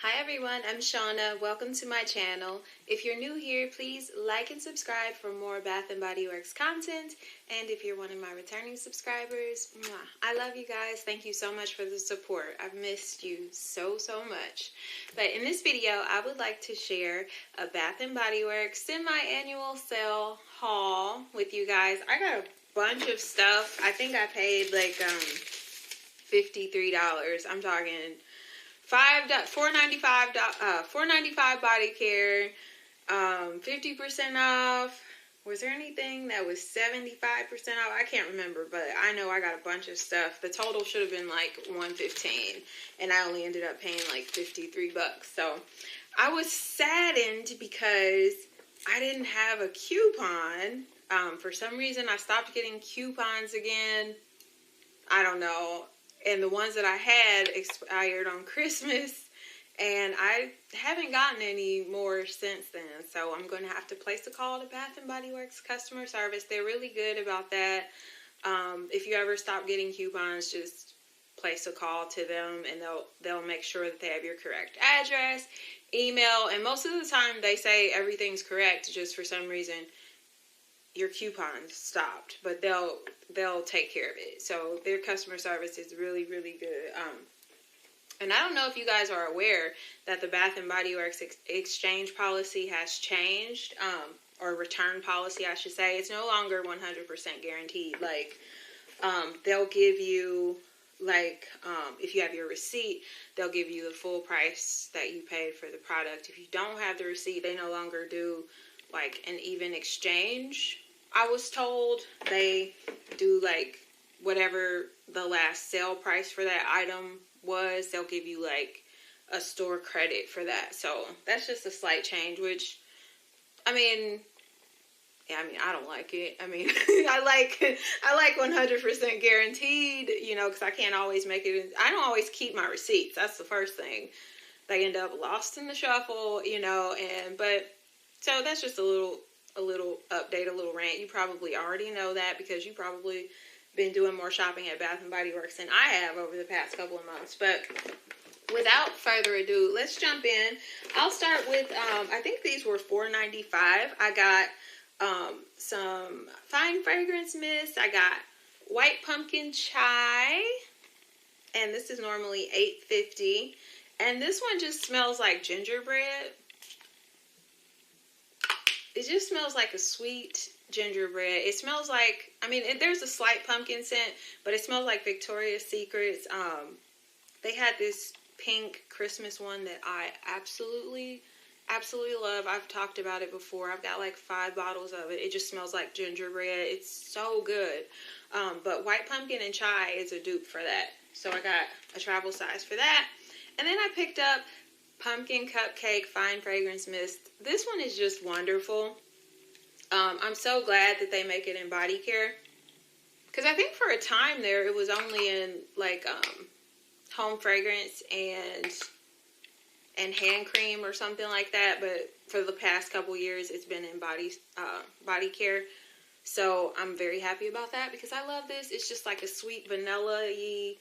Hi everyone, I'm Shauna. Welcome to my channel. If you're new here, please like and subscribe for more Bath & Body Works content. And if you're one of my returning subscribers, I love you guys. Thank you so much for the support. I've missed you so much. But in this video, I would like to share a Bath & Body Works semi-annual sale haul with you guys. I got a bunch of stuff. I think I paid like $53. I'm talking $4.95 body care, 50% off. Was there anything that was 75% off? I can't remember, but I know I got a bunch of stuff. The total should have been like $115, and I only ended up paying like $53. So I was saddened because I didn't have a coupon. For some reason, I stopped getting coupons again. I don't know. And the ones that I had expired on Christmas, and I haven't gotten any more since then. So I'm going to have to place a call to Bath & Body Works customer service. They're really good about that. If you ever stop getting coupons, just place a call to them, and they'll make sure that they have your correct address, email, and most of the time they say everything's correct. Just for some reason, your coupons stopped, but they'll take care of it. So their customer service is really good. And I don't know if you guys are aware that the Bath & Body Works exchange policy has changed, or return policy, I should say. It's no longer 100% guaranteed. Like, they'll give you, like, if you have your receipt, they'll give you the full price that you paid for the product. If you don't have the receipt, they no longer do like an even exchange. I was told they do like whatever the last sale price for that item was. They'll give you like a store credit for that. So that's just a slight change, which I don't like it. I mean, I like 100% guaranteed, you know, because I can't always make it. I don't always keep my receipts. That's the first thing. They end up lost in the shuffle, you know, so that's just a little update, a little rant. You probably already know that because you probably been doing more shopping at Bath & Body Works than I have over the past couple of months. But without further ado, let's jump in. I'll start with, I think these were $4.95. I got some fine fragrance mist. I got white pumpkin chai, and this is normally $8.50. And this one just smells like gingerbread. It just smells like a sweet gingerbread. It smells like, there's a slight pumpkin scent, but it smells like Victoria's Secrets. They had this pink Christmas one that I absolutely love. I've talked about it before. I've got like 5 bottles of it. It just smells like gingerbread. It's so good. But white pumpkin and chai is a dupe for that. So I got a travel size for that. And then I picked up Pumpkin Cupcake Fine Fragrance Mist. This one is just wonderful. I'm so glad that they make it in body care. Because I think for a time there, it was only in like home fragrance and hand cream or something like that. But for the past couple years, it's been in body care. So I'm very happy about that because I love this. It's just like a sweet vanilla-y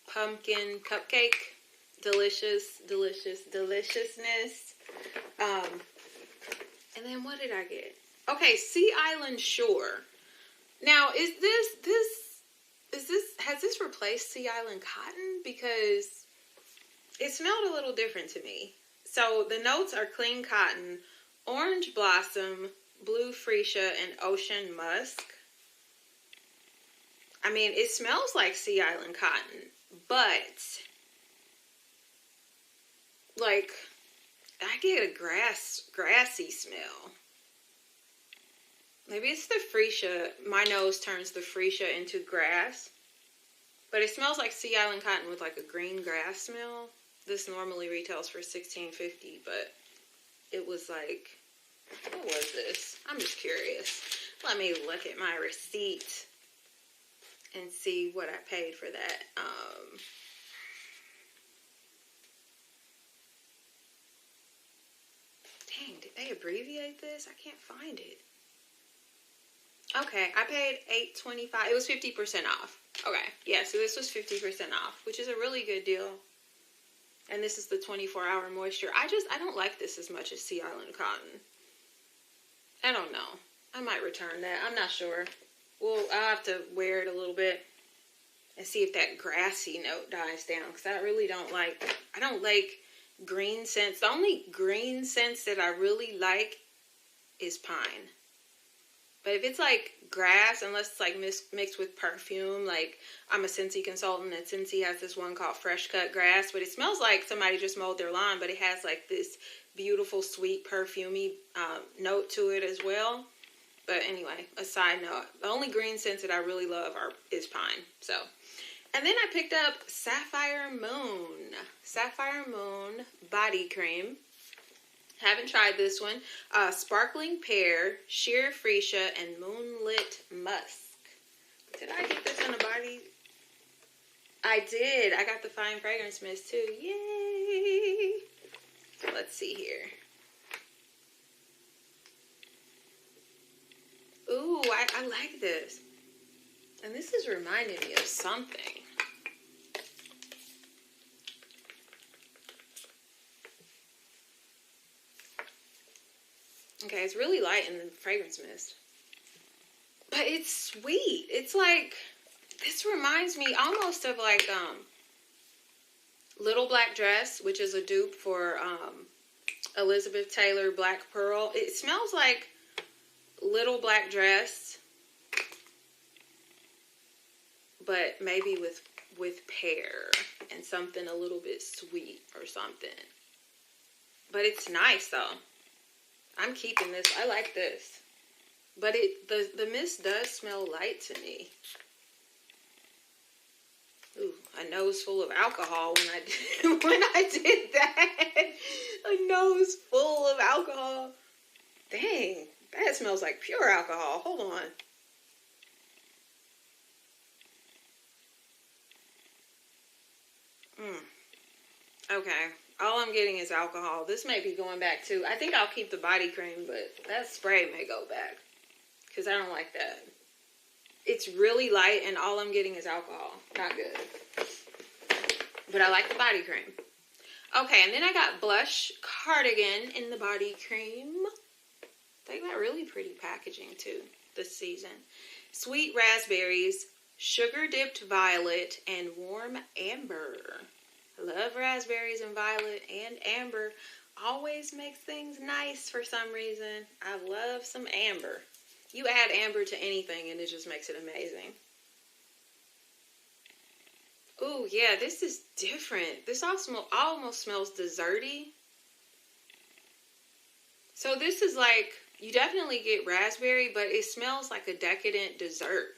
pumpkin cupcake. Deliciousness. And then what did I get? Okay, Sea Island Shore. Now, has this replaced Sea Island Cotton? Because it smelled a little different to me. So the notes are clean cotton, orange blossom, blue freesia, and ocean musk. I mean, it smells like Sea Island Cotton, but like, I get a grassy smell. Maybe it's the freesia. My nose turns the freesia into grass. But it smells like Sea Island Cotton with like a green grass smell. This normally retails for $16.50, but it was like, what was this? I'm just curious. Let me look at my receipt and see what I paid for that. Dang, did they abbreviate this? I can't find it. Okay, I paid $8.25. It was 50% off. Okay, yeah, so this was 50% off, which is a really good deal. And this is the 24-hour moisture. I don't like this as much as Sea Island Cotton. I don't know. I might return that. I'm not sure. Well, I'll have to wear it a little bit and see if that grassy note dies down. Because I don't like green scents. The only green scents that I really like is pine. But if it's like grass, unless it's like mixed with perfume, like I'm a Scentsy consultant and Scentsy has this one called Fresh Cut Grass, but it smells like somebody just mowed their lawn, but it has like this beautiful, sweet, perfumey note to it as well. But anyway, a side note, the only green scents that I really love is pine. So, and then I picked up Sapphire Moon body cream. Haven't tried this one. Sparkling Pear, Sheer Freesia, and Moonlit Musk. Did I get this in a body? I did. I got the Fine Fragrance Mist too. Yay! Let's see here. Ooh, I like this. And this is reminding me of something. Okay, it's really light in the fragrance mist. But it's sweet. It's like, this reminds me almost of like Little Black Dress, which is a dupe for Elizabeth Taylor Black Pearl. It smells like Little Black Dress, but maybe with pear and something a little bit sweet or something. But it's nice though. I'm keeping this. I like this. But the mist does smell light to me. Ooh, a nose full of alcohol when I did that. A nose full of alcohol. Dang, that smells like pure alcohol. Hold on. Okay. All I'm getting is alcohol. This may be going back too. I think I'll keep the body cream, but that spray may go back. Because I don't like that. It's really light and all I'm getting is alcohol. Not good. But I like the body cream. Okay, and then I got Blush Cardigan in the body cream. They got really pretty packaging too this season. Sweet raspberries, sugar dipped violet, and warm amber. I love raspberries and violet and amber. Always makes things nice for some reason. I love some amber. You add amber to anything and it just makes it amazing. Ooh, yeah, this is different. This almost smells desserty. So this is like, you definitely get raspberry, but it smells like a decadent dessert.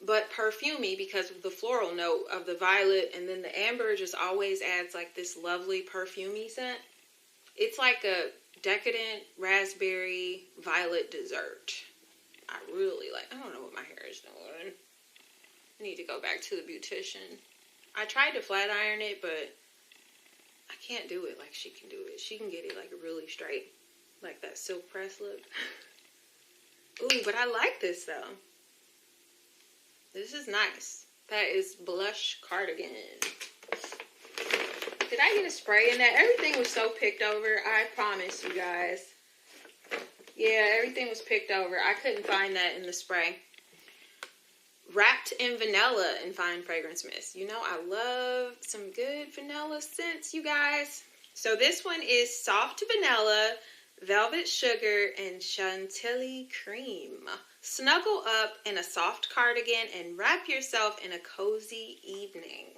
But perfumey because of the floral note of the violet, and then the amber just always adds like this lovely perfumey scent. It's like a decadent raspberry violet dessert. I really like. I don't know what my hair is doing. I need to go back to the beautician. I tried to flat iron it, but I can't do it like she can do it. She can get it like really straight, like that silk press look. Ooh, but I like this though. This is nice. That is Blush Cardigan. Did I get a spray in that? Everything was so picked over. I promise you guys. Yeah, everything was picked over. I couldn't find that in the spray. Wrapped in Vanilla in Fine Fragrance Mist. You know, I love some good vanilla scents, you guys. So this one is Soft Vanilla, Velvet Sugar, and Chantilly Cream. Snuggle up in a soft cardigan and wrap yourself in a cozy evening.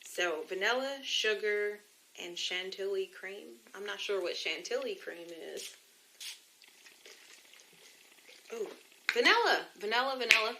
So, vanilla, sugar, and Chantilly Cream. I'm not sure what Chantilly Cream is. Ooh, vanilla. Vanilla, vanilla.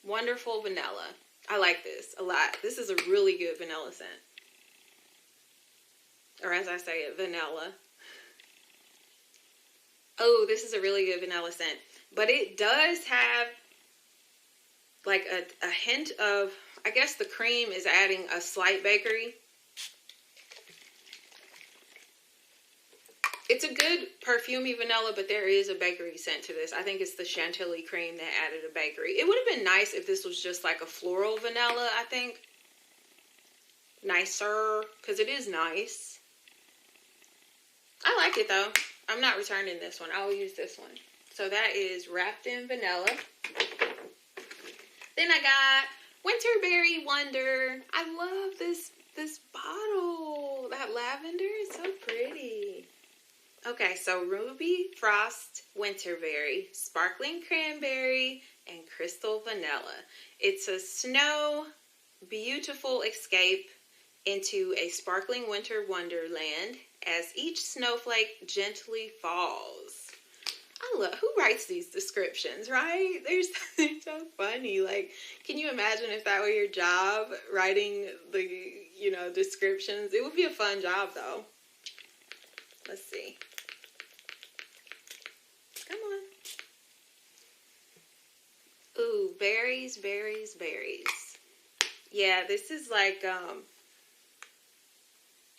Wonderful vanilla. I like this a lot. This is a really good vanilla scent. Or as I say it, vanilla. Oh, this is a really good vanilla scent. But it does have like a hint of, I guess the cream is adding a slight bakery. It's a good perfumey vanilla, but there is a bakery scent to this. I think it's the Chantilly Cream that added a bakery. It would have been nice if this was just like a floral vanilla, I think. nicer, because it is nice. I like it though. I'm not returning this one. I'll use this one. So that is wrapped in vanilla. Then I got Winterberry Wonder. I love this bottle. That lavender is so pretty. Okay, so Ruby Frost Winterberry, Sparkling Cranberry, and Crystal Vanilla. It's a snow, beautiful escape into a sparkling winter wonderland as each snowflake gently falls. I love, who writes these descriptions, right? They're so funny. Like, can you imagine if that were your job, writing the, descriptions? It would be a fun job, though. Let's see. Come on. Ooh, berries, berries, berries. Yeah, this is like,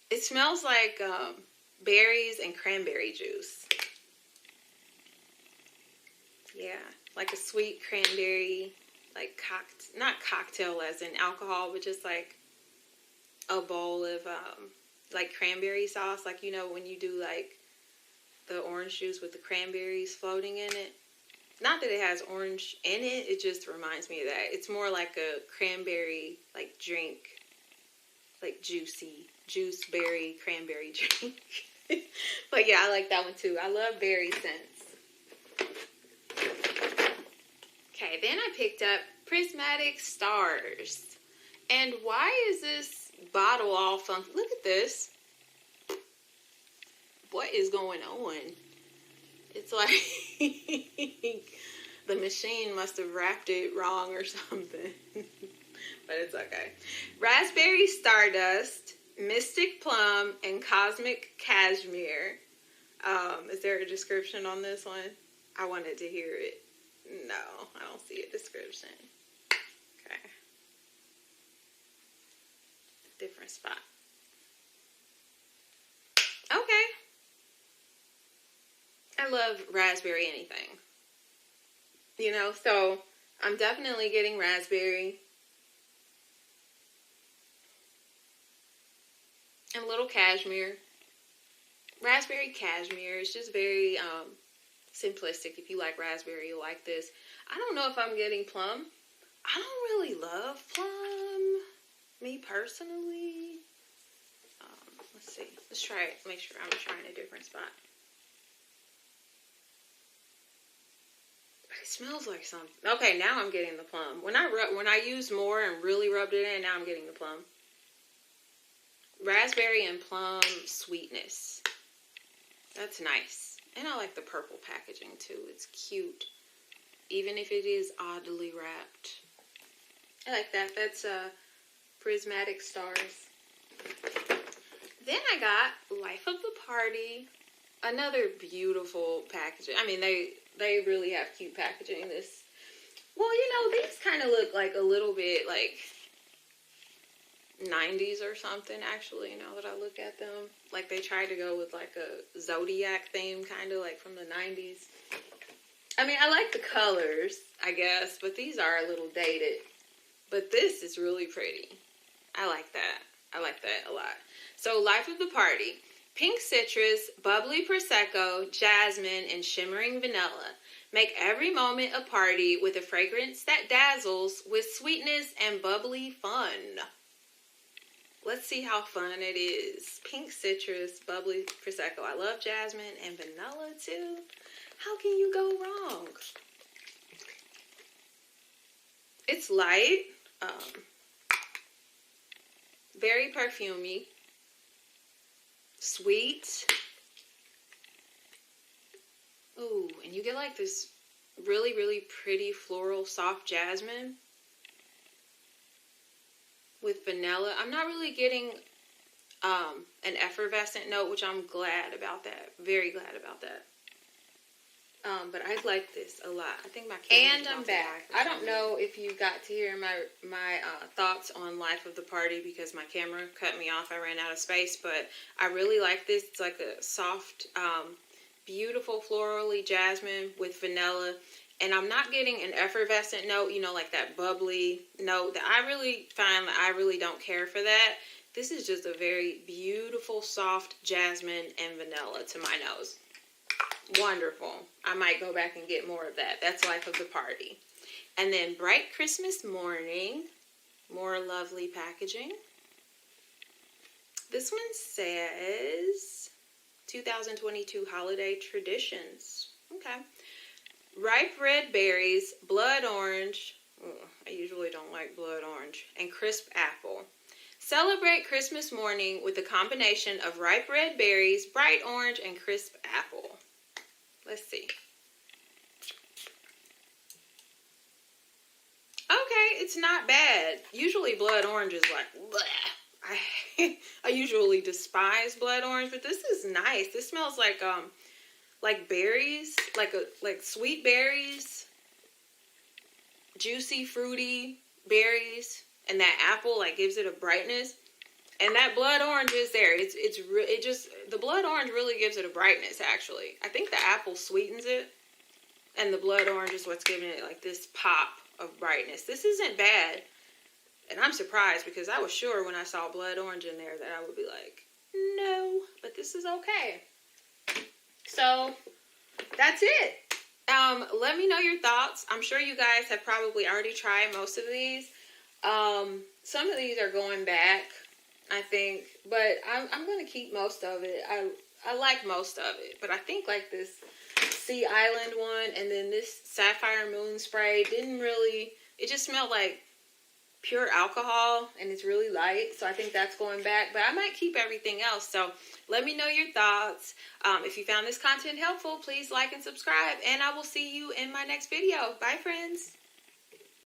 it smells like berries and cranberry juice. Yeah, like a sweet cranberry, like not cocktail as in alcohol, but just like a bowl of like cranberry sauce, like when you do like the orange juice with the cranberries floating in it. Not that it has orange in it, it just reminds me of that. It's more like a cranberry like drink, like juice berry cranberry drink. But yeah, I like that one too. I love berry scents. Okay, then I picked up Prismatic Stars. And why is this bottle all funky? Look at this. What is going on? It's like the machine must have wrapped it wrong or something. But it's okay. Raspberry Stardust, Mystic Plum, and Cosmic Cashmere. Is there a description on this one? I wanted to hear it. No, I don't see a description. Okay. Different spot. Okay. I love raspberry anything. So I'm definitely getting raspberry. And a little cashmere. Raspberry cashmere is just very simplistic. If you like raspberry, you'll like this. I don't know if I'm getting plum. I don't really love plum, me personally. Let's see. Let's try it. Make sure I'm trying a different spot. It smells like something. Okay, now I'm getting the plum. When I used more and really rubbed it in, now I'm getting the plum. Raspberry and plum sweetness. That's nice. And I like the purple packaging too. It's cute. Even if it is oddly wrapped. I like that. That's Prismatic Stars. Then I got Life of the Party. Another beautiful packaging. I mean, they really have cute packaging. These kind of look like a little bit like 90s or something, actually, now that I look at them. Like they tried to go with like a Zodiac theme, kind of like from the 90s. I mean, I like the colors, I guess, but these are a little dated. But this is really pretty. I like that. I like that a lot. So, Life of the Party. Pink citrus, bubbly prosecco, jasmine, and shimmering vanilla. Make every moment a party with a fragrance that dazzles with sweetness and bubbly fun. Let's see how fun it is. Pink citrus, bubbly prosecco. I love jasmine and vanilla too. How can you go wrong? It's light. Very perfumey. Sweet. Ooh, and you get like this really, really pretty floral soft jasmine with vanilla. I'm not really getting an effervescent note, which I'm glad about that. Very glad about that. But I like this a lot. I think my camera. And I'm back. I don't know if you got to hear my thoughts on Life of the Party because my camera cut me off. I ran out of space, but I really like this. It's like a soft, beautiful florally jasmine with vanilla. And I'm not getting an effervescent note, like that bubbly note that I really find that I really don't care for that. This is just a very beautiful, soft jasmine and vanilla to my nose. Wonderful. I might go back and get more of that. That's Life of the Party. And then Bright Christmas Morning. More lovely packaging. This one says 2022 Holiday Traditions. Okay. Ripe red berries, blood orange. I usually don't like blood orange. And crisp apple. Celebrate Christmas morning with a combination of ripe red berries, bright orange, and crisp apple. Let's see. Okay, it's not bad. Usually blood orange is like, bleh. I usually despise blood orange, but this is nice. This smells like berries, like sweet berries, juicy, fruity berries, and that apple like gives it a brightness. And that blood orange is there. The blood orange really gives it a brightness, actually. I think the apple sweetens it, and the blood orange is what's giving it like this pop of brightness. This isn't bad, and I'm surprised because I was sure when I saw blood orange in there that I would be like, no, but this is okay. So that's it. Let me know your thoughts. I'm sure you guys have probably already tried most of these. Some of these are going back, I think, but I'm going to keep most of it. I like most of it, but I think like this Sea Island one and then this Sapphire Moon spray it just smelled like pure alcohol and it's really light, so I think that's going back, but I might keep everything else. So let me know your thoughts. If you found this content helpful, please like and subscribe, and I will see you in my next video. Bye, friends.